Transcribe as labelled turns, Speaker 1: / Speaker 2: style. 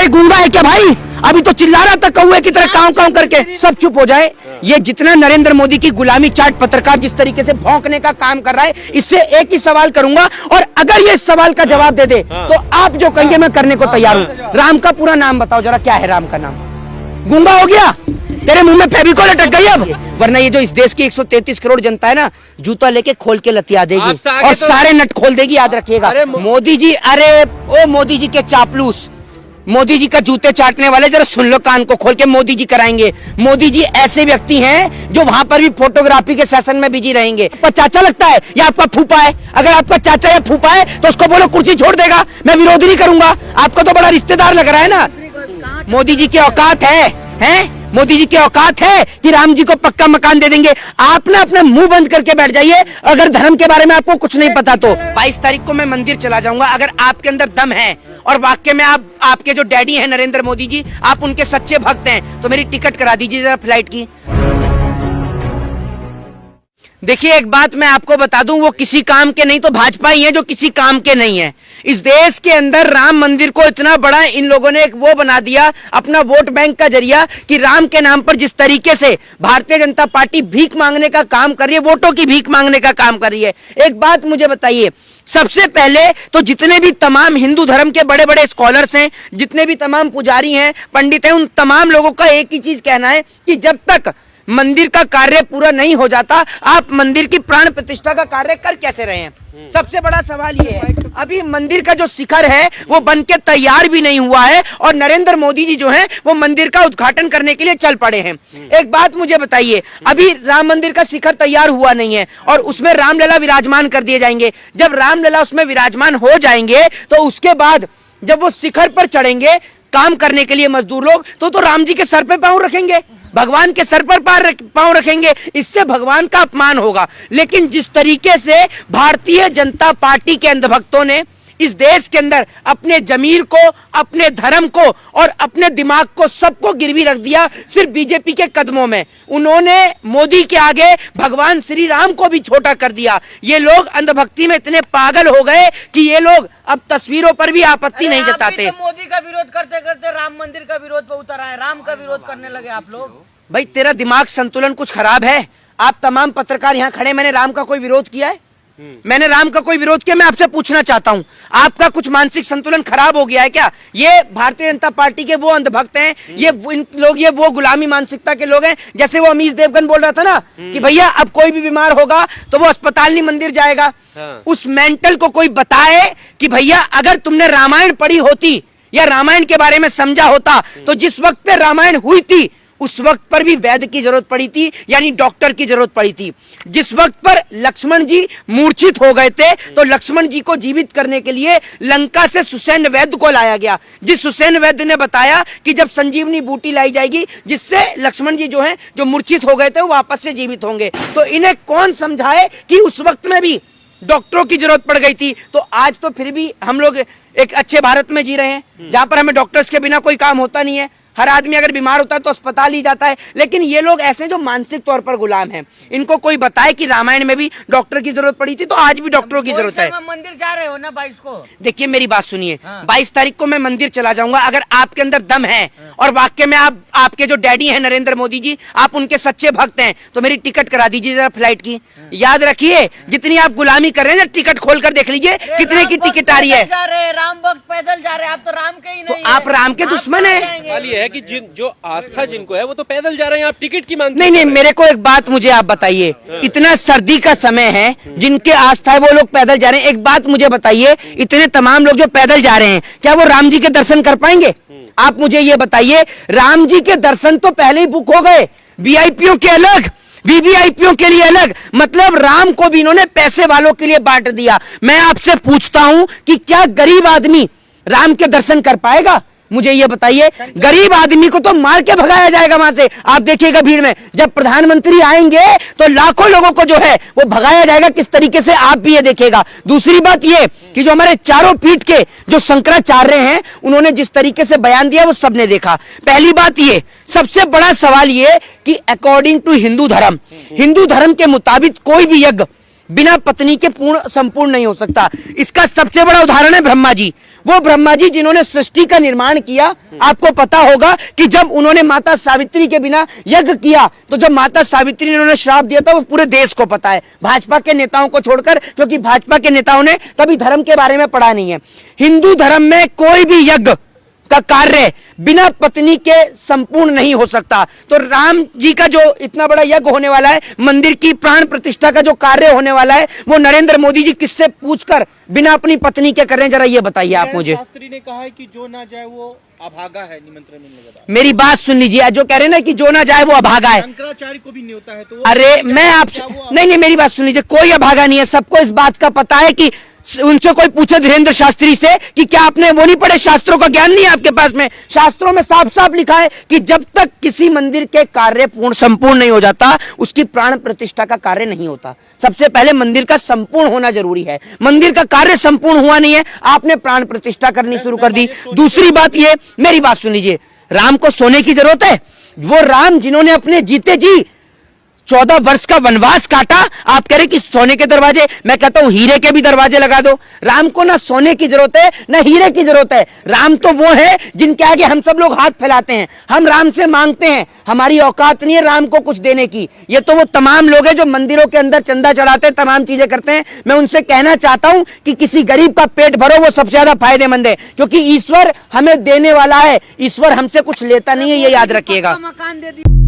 Speaker 1: गूंगा है क्या भाई? अभी तो चिल्ला रहा था कौए की तरह काऊ काऊ करके। सब चुप हो जाए। ये जितना नरेंद्र मोदी की गुलामी चाट पत्रकार जिस तरीके से भौंकने का काम कर रहा है, इससे एक ही सवाल करूंगा और अगर ये इस सवाल का जवाब दे दे तो आप जो कहिए मैं करने को तैयार हूँ। राम का पूरा नाम बताओ जरा, क्या है राम का नाम? गूंगा हो गया? तेरे मुंह में फेविकोल लटक गई अब? वरना ये जो इस देश की 133 करोड़ जनता है ना, जूता लेके खोल के लतिया देगी और सारे नट खोल देगी, याद रखिएगा। मोदी जी, अरे ओ मोदी जी के चापलूस, मोदी जी का जूते चाटने वाले, जरा सुन लो कान को खोल के, मोदी जी कराएंगे। मोदी जी ऐसे व्यक्ति हैं जो वहां पर भी फोटोग्राफी के सेशन में बिजी रहेंगे। आपका चाचा लगता है या आपका फूफा है? अगर आपका चाचा या फूफा है तो उसको बोलो कुर्सी छोड़ देगा, मैं विरोध नहीं करूंगा। आपका तो बड़ा रिश्तेदार लग रहा है ना। मोदी जी की औकात है? मोदी जी की औकात है कि राम जी को पक्का मकान दे देंगे? आप ना अपना मुंह बंद करके बैठ जाइए। अगर धर्म के बारे में आपको कुछ नहीं पता तो 22 तारीख को मैं मंदिर चला जाऊंगा। अगर आपके अंदर दम है और वाकई में आपके जो डैडी हैं नरेंद्र मोदी जी, आप उनके सच्चे भक्त हैं, तो मेरी टिकट करा दीजिए जरा फ्लाइट की। देखिए एक बात मैं आपको बता दूं, वो किसी काम के नहीं तो भाजपा ही है जो किसी काम के नहीं है। इस देश के अंदर राम मंदिर को इतना बड़ा इन लोगों ने एक वो बना दिया अपना वोट बैंक का जरिया, कि राम के नाम पर जिस तरीके से भारतीय जनता पार्टी भीख मांगने का काम कर रही है, वोटों की भीख मांगने का काम कर रही है। एक बात मुझे बताइए, सबसे पहले तो जितने भी तमाम हिंदू धर्म के बड़े बड़े स्कॉलर्स हैं, जितने भी तमाम पुजारी हैं, पंडित हैं, उन तमाम लोगों का एक ही चीज कहना है कि जब तक मंदिर का कार्य पूरा नहीं हो जाता, आप मंदिर की प्राण प्रतिष्ठा का कार्य कर कैसे रहे हैं? सबसे बड़ा सवाल ये है। अभी मंदिर का जो शिखर है वो बन के तैयार भी नहीं हुआ है और नरेंद्र मोदी जी जो हैं वो मंदिर का उद्घाटन करने के लिए चल पड़े हैं। एक बात मुझे बताइए, अभी राम मंदिर का शिखर तैयार हुआ नहीं है और उसमें रामलला विराजमान कर दिए जाएंगे। जब रामलला उसमें विराजमान हो जाएंगे तो उसके बाद जब वो शिखर पर चढ़ेंगे काम करने के लिए मजदूर लोग, तो राम जी के सर पे पांव रखेंगे, भगवान के सर पर पांव रखेंगे। इससे भगवान का अपमान होगा। लेकिन जिस तरीके से भारतीय जनता पार्टी के अंधभक्तों ने इस देश के अंदर अपने जमीर को, अपने धर्म को और अपने दिमाग को सबको गिरवी रख दिया सिर्फ बीजेपी के कदमों में, उन्होंने मोदी के आगे भगवान श्री राम को भी छोटा कर दिया। ये लोग अंधभक्ति में इतने पागल हो गए कि ये लोग अब तस्वीरों पर भी आपत्ति नहीं जताते।
Speaker 2: तो मोदी का विरोध करते करते राम मंदिर का विरोध पे उतर आए, राम का विरोध करने लगे आप लोग।
Speaker 1: भाई तेरा दिमाग संतुलन कुछ खराब है। आप तमाम पत्रकार यहाँ खड़े, मैंने राम का कोई विरोध किया है? मैंने राम का कोई विरोध किया? मैं आपसे पूछना चाहता हूं, आपका कुछ मानसिक संतुलन खराब हो गया है क्या? ये भारतीय जनता पार्टी के वो अंधभक्त हैं, ये इन लोग, ये वो गुलामी मानसिकता के लोग हैं। जैसे वो अमीश देवगन बोल रहा था ना कि भैया अब कोई भी बीमार होगा तो वो अस्पताल नहीं मंदिर जाएगा। उस मेंटल को कोई बताए कि भैया अगर तुमने रामायण पढ़ी होती या रामायण के बारे में समझा होता तो जिस वक्त पे रामायण हुई थी उस वक्त पर भी वैद्य की जरूरत पड़ी थी, यानी डॉक्टर की जरूरत पड़ी थी। जिस वक्त पर लक्ष्मण जी मूर्छित हो गए थे तो लक्ष्मण जी को जीवित करने के लिए लंका से सुसैन वैद्य को लाया गया, जिस सुसैन वैद्य ने बताया कि जब संजीवनी बूटी लाई जाएगी जिससे लक्ष्मण जी जो हैं जो मूर्छित हो गए थे वो वापस से जीवित होंगे। तो इन्हें कौन समझाए कि उस वक्त में भी डॉक्टरों की जरूरत पड़ गई थी। तो आज तो फिर भी हम लोग एक अच्छे भारत में जी रहे हैं जहां पर हमें डॉक्टर्स के बिना कोई काम होता नहीं है। हर आदमी अगर बीमार होता है तो अस्पताल ही जाता है। लेकिन ये लोग ऐसे जो मानसिक तौर पर गुलाम हैं, इनको कोई बताए कि रामायण में भी डॉक्टर की जरूरत पड़ी थी तो आज भी डॉक्टरों की जरूरत है।
Speaker 2: मंदिर जा रहे हो ना 22 को?
Speaker 1: देखिए मेरी बात सुनिए, 22 तारीख को मैं मंदिर चला जाऊंगा। अगर आपके अंदर दम है और वाकई में आपके जो डैडी हैं नरेंद्र मोदी जी, आप उनके सच्चे भक्त हैं, तो मेरी टिकट करा दीजिए जरा फ्लाइट की। याद रखिए जितनी आप गुलामी कर रहे हैं, टिकट खोल कर देख लीजिए कितने की टिकट आ रही है।
Speaker 2: राम भक्त पैदल जा रहे हैं, आप तो राम के ही नहीं।
Speaker 1: तो आप राम के दुश्मन है
Speaker 3: कि जो आस्था जिनको है वो तो पैदल जा रहे हैं, आप टिकट की मांग
Speaker 1: नहीं। मेरे को एक बात मुझे आप बताइए, इतना सर्दी का समय है, जिनके आस्था है वो लोग पैदल जा रहे हैं। एक बात मुझे बताइए, इतने तमाम लोग जो पैदल जा रहे हैं क्या वो राम जी के दर्शन कर पाएंगे? आप मुझे ये बताइए, राम जी के दर्शन तो पहले ही बुक हो गए, वीआईपीओ के अलग, वीवीआईपीओ के लिए अलग, मतलब राम को भी इन्होंने पैसे वालों के लिए बांट दिया। मैं आपसे पूछता हूं कि क्या गरीब आदमी राम के दर्शन कर पाएगा? मुझे ये बताइए, गरीब आदमी को तो मार के भगाया जाएगा वहां से। आप देखिएगा भीड़ में जब प्रधानमंत्री आएंगे तो लाखों लोगों को जो है वो भगाया जाएगा, किस तरीके से आप भी ये देखिएगा। दूसरी बात ये कि जो हमारे चारों पीठ के जो शंकराचार्य हैं उन्होंने जिस तरीके से बयान दिया वो सबने देखा। पहली बात ये, सबसे बड़ा सवाल ये कि अकॉर्डिंग टू हिंदू धर्म के मुताबिक कोई भी यज्ञ बिना पत्नी के पूर्ण संपूर्ण नहीं हो सकता। इसका सबसे बड़ा उदाहरण है ब्रह्मा जी। वो ब्रह्मा जी जिन्होंने सृष्टि का निर्माण किया, आपको पता होगा कि जब उन्होंने माता सावित्री के बिना यज्ञ किया, तो जब माता सावित्री ने उन्होंने श्राप दिया था, वो पूरे देश को पता है, भाजपा के नेताओं को छोड़कर, क्योंकि भाजपा के नेताओं ने कभी धर्म के बारे में पढ़ा नहीं है। हिंदू धर्म में कोई भी यज्ञ का कार्य बिना पत्नी के संपूर्ण नहीं हो सकता। तो राम जी का जो इतना बड़ा यज्ञ होने वाला है, मंदिर की प्राण प्रतिष्ठा का जो कार्य होने वाला है, वो नरेंद्र मोदी जी किससे पूछकर बिना अपनी पत्नी के कर रहे हैं, जरा ये बताइए आप मुझे।
Speaker 4: शास्त्री ने कहा है कि जो ना जाए वो अभागा है, निमंत्रण मिलने के बाद।
Speaker 1: मेरी बात सुन लीजिए, जो कह रहे हैं ना कि जो ना जाए वो अभागा है,
Speaker 4: शंकराचार्य को भी नहीं होता है तो
Speaker 1: अरे मैं आपसे नहीं, मेरी बात सुन लीजिए, कोई अभागा नहीं है। सबको इस बात का पता है कि उनसे कोई पूछे धीरेन्द्र शास्त्री से कि क्या आपने वो नहीं पढ़े, शास्त्रों का ज्ञान नहीं है आपके पास में। शास्त्रों में साफ साफ लिखा है कि जब तक किसी मंदिर के कार्य संपूर्ण नहीं हो जाता, उसकी प्राण प्रतिष्ठा का कार्य नहीं होता। सबसे पहले मंदिर का संपूर्ण होना जरूरी है। मंदिर का कार्य संपूर्ण हुआ नहीं है, आपने प्राण प्रतिष्ठा करनी शुरू कर दी। दूसरी बात ये, मेरी बात सुन लीजिए, राम को सोने की जरूरत है? वो राम जिन्होंने अपने जीते जी 14 वर्ष का वनवास काटा, आप कह रहे कि सोने के दरवाजे, मैं कहता हूं हीरे के भी दरवाजे लगा दो। राम को ना सोने की जरूरत है ना हीरे की जरूरत है। राम तो वो है जिनके आगे हम सब लोग हाथ फैलाते हैं, हम राम से मांगते हैं, हमारी औकात नहीं है राम को कुछ देने की। ये तो वो तमाम लोग हैं जो मंदिरों के अंदर चंदा चढ़ाते हैं, तमाम चीजें करते हैं। मैं उनसे कहना चाहता हूं कि किसी गरीब का पेट भरो, वो सबसे ज्यादा फायदेमंद है, क्योंकि ईश्वर हमें देने वाला है, ईश्वर हमसे कुछ लेता नहीं है, ये याद रखिएगा।
Speaker 2: मकान दे दिया।